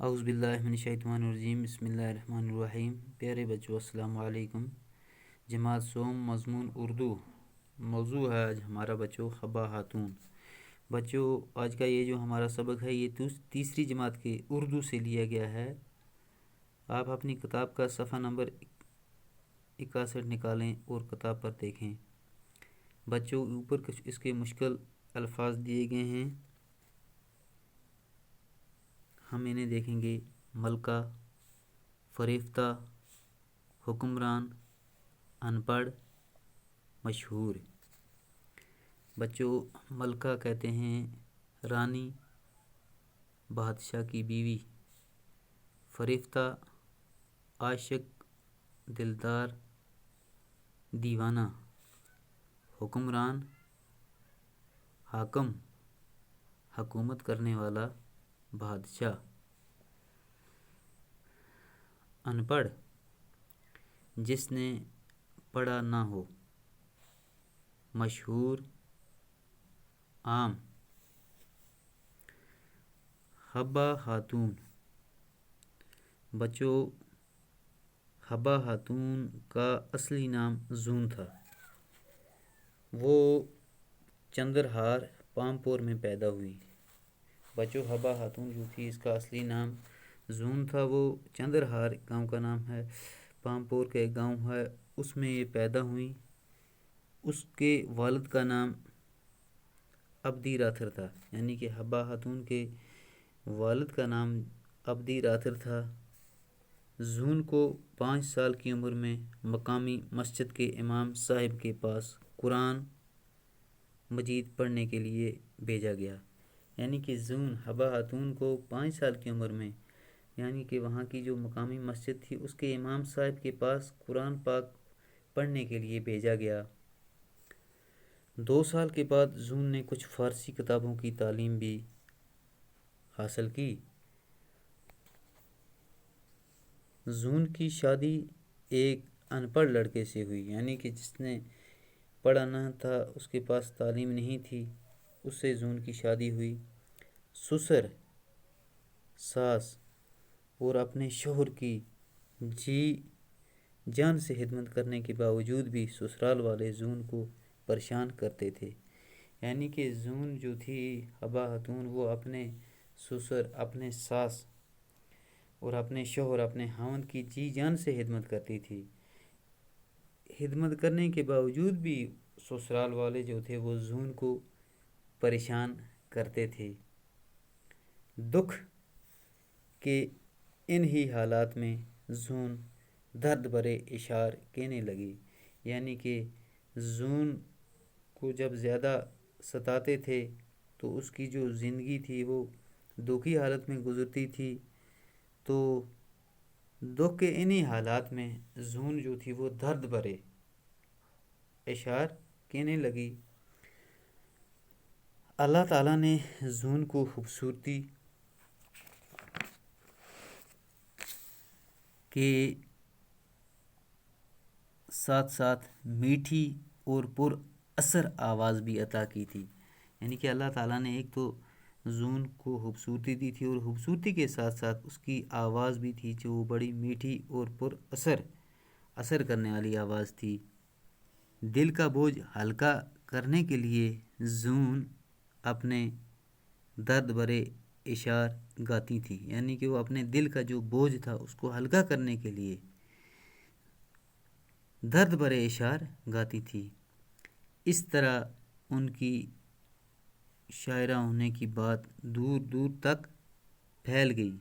اعوذ باللہ من الشیطان الرجیم، بسم اللہ الرحمن الرحیم۔ پیارے بچوں، السلام علیکم۔ جماعت سوم، مضمون اردو۔ موضوع ہے آج ہمارا بچوں حبہ خاتون۔ بچوں، آج کا یہ جو ہمارا سبق ہے یہ تیسری جماعت کے اردو سے لیا گیا ہے۔ آپ اپنی کتاب کا صفحہ نمبر 61 نکالیں اور کتاب پر دیکھیں۔ بچوں، اوپر کچھ اس کے مشکل الفاظ دیے گئے ہیں، ہم انہیں دیکھیں گے۔ ملکہ، فریفتہ، حکمران، ان پڑھ، مشہور۔ بچوں، ملکہ کہتے ہیں رانی، بادشاہ کی بیوی۔ فریفتہ، عاشق، دلدار، دیوانہ۔ حکمران، حاکم، حکومت کرنے والا، بادشاہ۔ ان پڑھ، جس نے پڑھا نہ ہو۔ مشہور، عام۔ حبہ خاتون۔ بچوں، حبہ خاتون کا اصلی نام زون تھا۔ وہ چندرہار، پامپور میں پیدا ہوئی۔ بچوں، حبہ خاتون جو تھی اس کا اصلی نام زون تھا۔ وہ چندرہار گاؤں کا نام ہے، پامپور کا ایک گاؤں ہے، اس میں یہ پیدا ہوئی۔ اس کے والد کا نام عبدی راتھر تھا، یعنی کہ حبہ خاتون کے والد کا نام عبدی راتھر تھا۔ زون کو 5 سال کی عمر میں مقامی مسجد کے امام صاحب کے پاس قرآن مجید پڑھنے کے لیے بھیجا گیا۔ یعنی کہ زون حبہ خاتون کو 5 سال کی عمر میں، یعنی کہ وہاں کی جو مقامی مسجد تھی اس کے امام صاحب کے پاس قرآن پاک پڑھنے کے لیے بھیجا گیا۔ 2 سال کے بعد زون نے کچھ فارسی کتابوں کی تعلیم بھی حاصل کی۔ زون کی شادی ایک ان پڑھ لڑکے سے ہوئی، یعنی کہ جس نے پڑھا نہ تھا، اس کے پاس تعلیم نہیں تھی، اس سے زون کی شادی ہوئی۔ سسر، ساس اور اپنے شوہر کی جی جان سے خدمت کرنے کے باوجود بھی سسرال والے زون کو پریشان کرتے تھے۔ یعنی کہ زون جو تھی حبہ خاتون، وہ اپنے سسر، اپنے ساس اور اپنے شوہر، اپنے خاوند کی جی جان سے خدمت کرتی تھی۔ خدمت کرنے کے باوجود بھی سسرال والے جو تھے وہ زون کو پریشان کرتے تھے۔ دکھ کے ان ہی حالات میں زون درد بھرے اشعار کہنے لگی، یعنی کہ زون کو جب زیادہ ستاتے تھے تو اس کی جو زندگی تھی وہ دکھی حالت میں گزرتی تھی، تو دکھ کے انہی حالات میں زون جو تھی وہ درد بھرے اشعار کہنے لگی۔ اللہ تعالیٰ نے زون کو خوبصورتی کے ساتھ ساتھ میٹھی اور پر اثر آواز بھی عطا کی تھی۔ یعنی کہ اللہ تعالیٰ نے ایک تو زون کو خوبصورتی دی تھی، اور خوبصورتی کے ساتھ ساتھ اس کی آواز بھی تھی جو بڑی میٹھی اور پر اثر کرنے والی آواز تھی۔ دل کا بوجھ ہلکا کرنے کے لیے زون اپنے درد بھرے اشعار گاتی تھی، یعنی کہ وہ اپنے دل کا جو بوجھ تھا اس کو ہلکا کرنے کے لیے درد بھرے اشعار گاتی تھی۔ اس طرح ان کی شاعرہ ہونے کی بات دور دور تک پھیل گئی۔